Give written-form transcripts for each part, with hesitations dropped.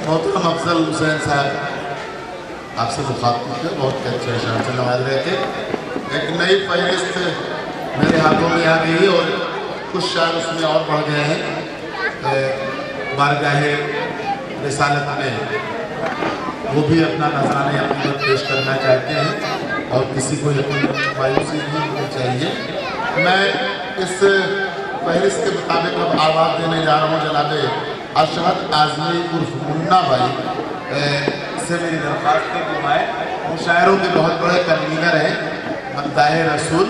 मोहतरम अफजल हुसैन साहब आपसे मुखातिब थे, बहुत अच्छे शान से नवाज रहे थे। एक नई फहरिस्त मेरे हाथों में आ गई और कुछ शायर उसमें और बढ़ गए हैं बारगाह रिसालत में, वो भी अपना नजराने अपनी पेश करना चाहते हैं और किसी को यकीन मायूसी नहीं होनी चाहिए। मैं इस फहरिस्त के मुताबिक अब आवाज़ देने जा रहा हूँ जनाब अशहद आज़मी उर्फ मुन्ना भाई से मेरी दरख्वास्त है कि मैं शायरों के बहुत बड़े कन्वीनर हैं, मद्दाह रसूल,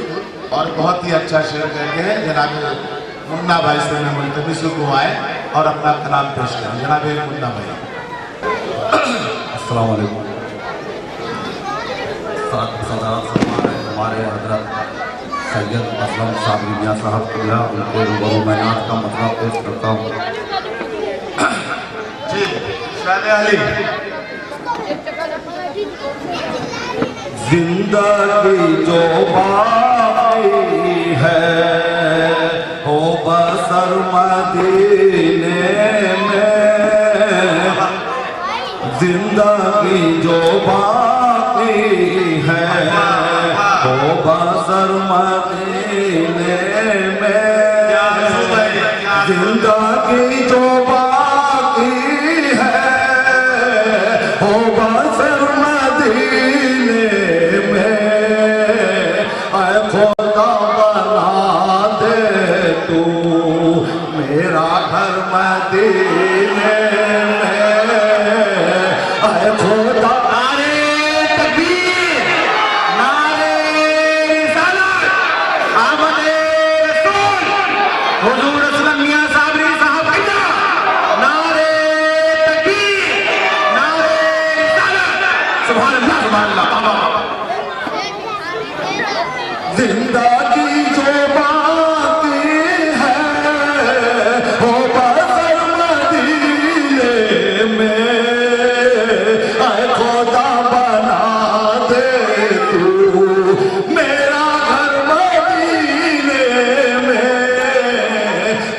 और बहुत ही अच्छा शेर कहते हैं। जनाब मुन्ना भाई से मैं मुल्तमिस को आए और अपना कलाम पेश करें। जनाब मुन्ना भाई। अस्सलाम वालेकुम। हमारे हजरत सैयद असलम साहब मियाँ साहब किबला, उनके रूबरू मैं नात का मतलब पेश करता हूँ। जिंदगी जो बाकी है हो बसर मदीने में, जिंदगी जो बाकी है हो बसर मदीने में, जिंदगी जो बाकी है हो बसर मदीने में, ऐ खुदा बना दे तू मेरा घर मदीने में, ऐ खुदा। नारे तकबीर, नारे रिसालत, आमदे रसूल, हुजूर असलम मियां साबरी साहब किबला, नारे तकबीर, नारे रिसालत, सुभान अल्लाह सुभान अल्लाह। जिंदगी जो बाकी है हो बसर मदीने में, ऐ खुदा बना दे तू मेरा घर मदीने में,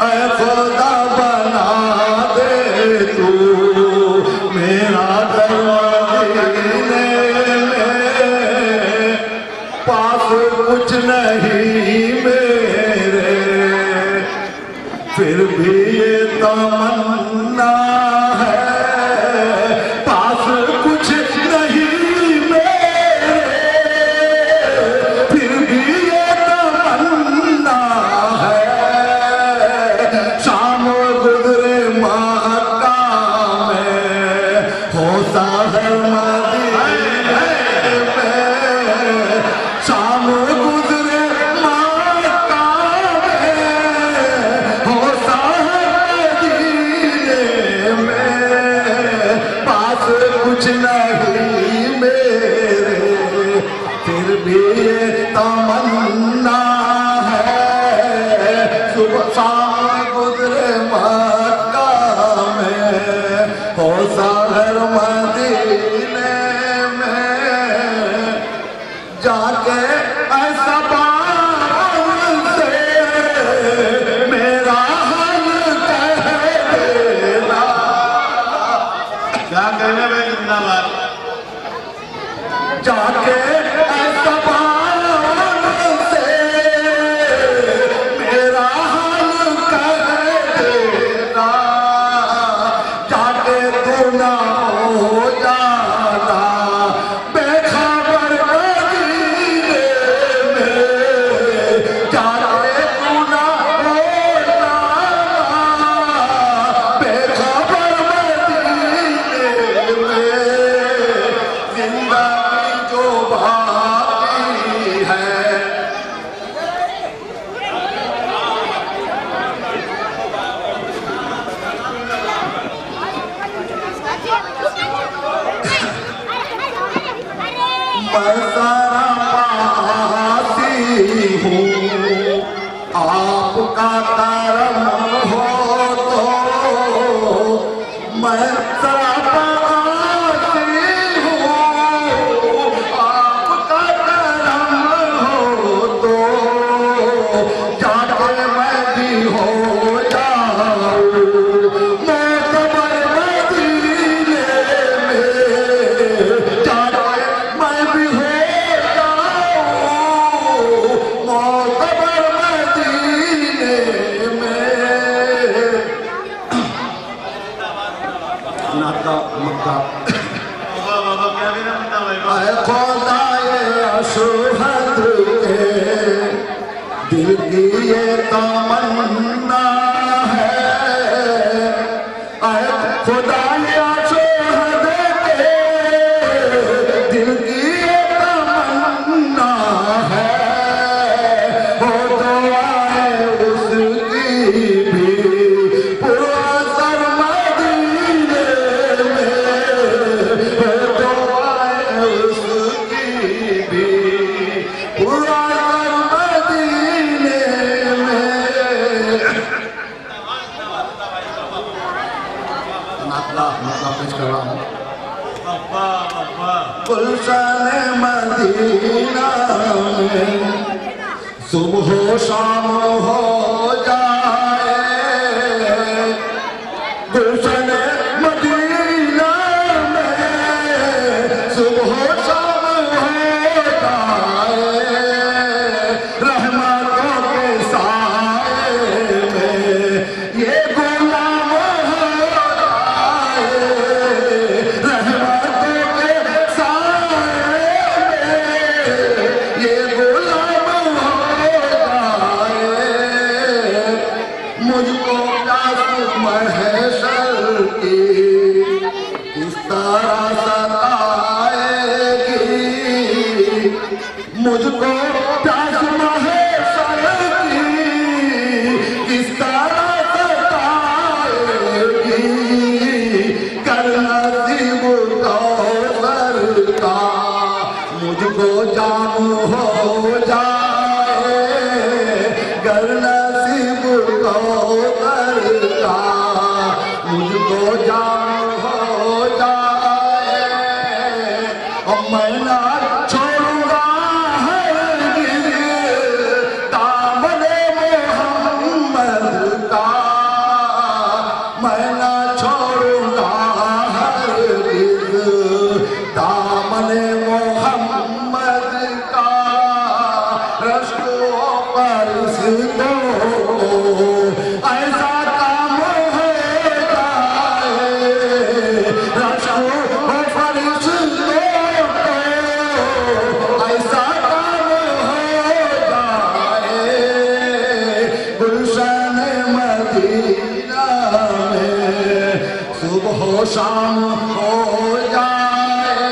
ऐ खुदा बना दे तू मेरा घर मदीने में, पास कुछ नहीं मेरे फिर भी ये तमन्ना है, पास कुछ नहीं मेरे फिर भी ये तमन्ना है, शाम गुजरे मक्का में हो साहर मदीने में, शाम गुजरे मक्का में हो साहर मदीने में, पास कुछ नहीं मेरे फिर भी ये तमन्ना है, सुबह शाम गुजरे मक्का में हो साहर मदीने में, जाके ऐसा बात से मेरा हाल कह देना। क्या कहने में जिंदाबाद। जाके ऐसा बात से मेरा हाल कह देना, जाके तू ना हो जाना बेखबर मदीने में, जाके तू ना हो जाना बेखबर मदीने में, जिंदगी जो बाकी है मैं सारा पासी हूँ, आपका करम हो तो मैं सारा पासी हूँ, आपका करम हो तो जाके मैं भी हो जाऊँ मोतबर मदीने नाथ का मक्का बाबा क्या भी ना बनता भाई खुदाए अशहद के दिल की ये तमन्ना है। खुदाए अशहद के दिल की ये तमन्ना है। हो दुआए उसकी भी पूरा सर मदीने में। हो दुआए उसकी भी पूरा सर मदीने में। नातला मक्का पेश कर रहा हूँ गुलशन मदीना में सुबह शाम हो जाए। गुलशन मदीना में सुबह शाम हो जाए। रहमतों के साए में ये गुलाम हो जाए। रहमतों के साए में ये गुलाम हो जाए। मुझको प्यास महशर की किस तरह सताएगी। मुझको प्यास महशर की किस तरह सताएगी। कर नसीब कौसर का मुझको जाम हो जाए। गर नसीब कौसर का मुझको जाम हो जाए। और मैं ना छोड़ूंगा हरगिज़ दामने मोहम्मद का। मैं ना छोड़ूंगा हरगिज़ दामने मोहम्मद का। रश्कों पर दो ऐसा काम हो जाए। रश्कों पर दो ऐसा काम हो जाए। गुलशन मदीना में सुबह शाम हो जाए।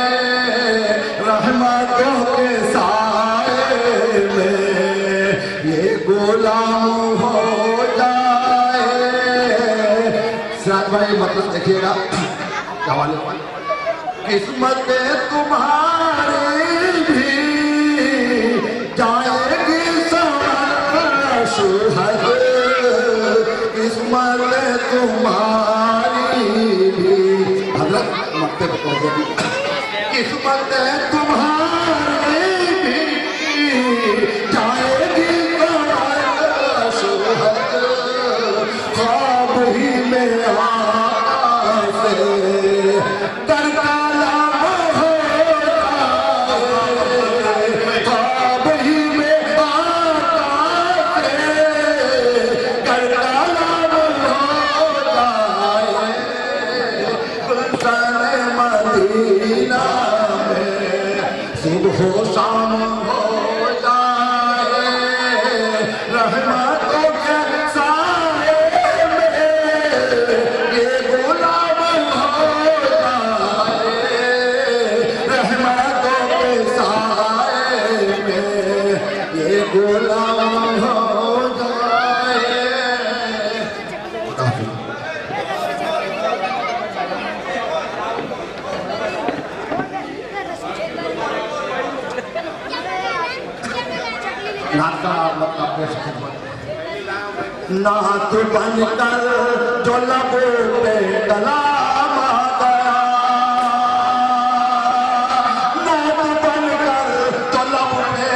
रहमतों के साए में ये गुलाम हो जाए। सिराज भाई मतलब देखिएगा क्या वाले किस्मत तुम्हारी भी जाएगी सुहद। किस्मत तुम्हारी भी हजरत मक्के बताओ किस्मत तुम्हारी भी जाएगी सुहद। ख्वाब ही में आका से करकाला हो जाए। ख्वाब ही में आका से करकाला हो जाए। गुलशन मदीना में सुबह शाम हो जाए। रहमतों के साए में ये गुलाम हो जाए। रहमतों के साए में ये गुलाम हो जाए। नाथ का मक्का पेश कर नाथ बनकर जो लबों पे कलाम आ गया। नाथ बनकर जो लबों पे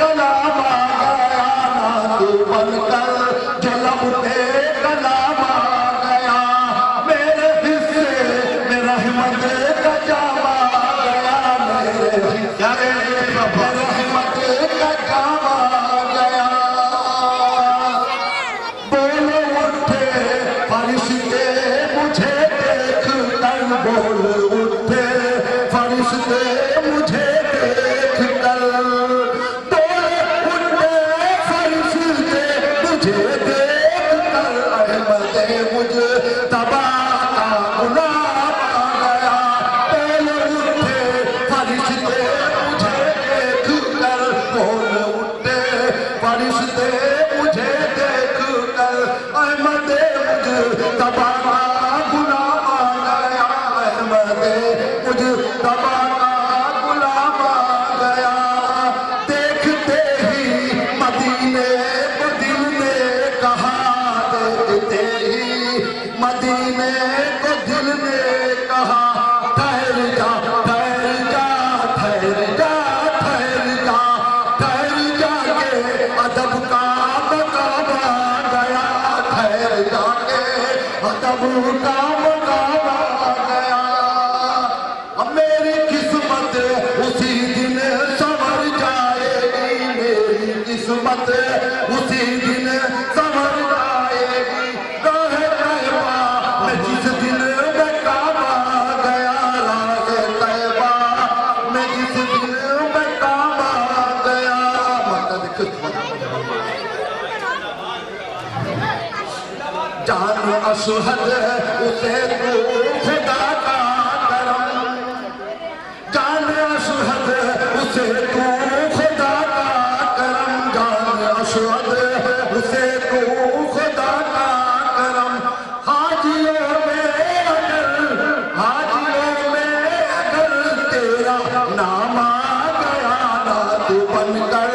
कलाम आ गया। नाथ बनकर जो लबों पे कलाम आ गया। मेरे हिस्से में रहमत का जाम आ गया। मेरे हिस्से में रहमत का जाम आ गया। बोलो उठे फरिश्ते मुझे देख कर बोल उठे फरिश्ते मुझे देख कर, बोल उठे फरिश्ते मुझे देख कर, अहमद मुझ तबा का गुलाम आ गया। बोल उठे फरिश्ते मुझे देख कर, बोल उठे फरिश्ते मुझे देख कर, अहमद मुझ तबा का गुलाम आ गया। अहमद मुझ तबा का गुलाम आ गया। देखते ही मदीने को दिल ने कहा, देखते ही मदीने को दिल ने कहा, ठहर जा ठहर जा ठहर जा ठहर जा ठहर जा के अदब का मकाम आ गया। ठहर जा के अदब का मकाम आ गया। अब मेरी किस्मत उसी दिन संवर जाएगी, मेरी किस्मत उसी दिन संवर जाएगी। राहे तैबा में जिस दिन मैं काम आ गया, राहे तैबा में जिस दिन मैं काम आ गया। मतलब किस्मत जान अशहद उसे तू खुदा का करम, जान अशहद उसे तू खुदा का करम, जान अशहद उसे तू खुदा का करम। हाजियों में अगर तेरा नाम आ गया ना, तू बनकर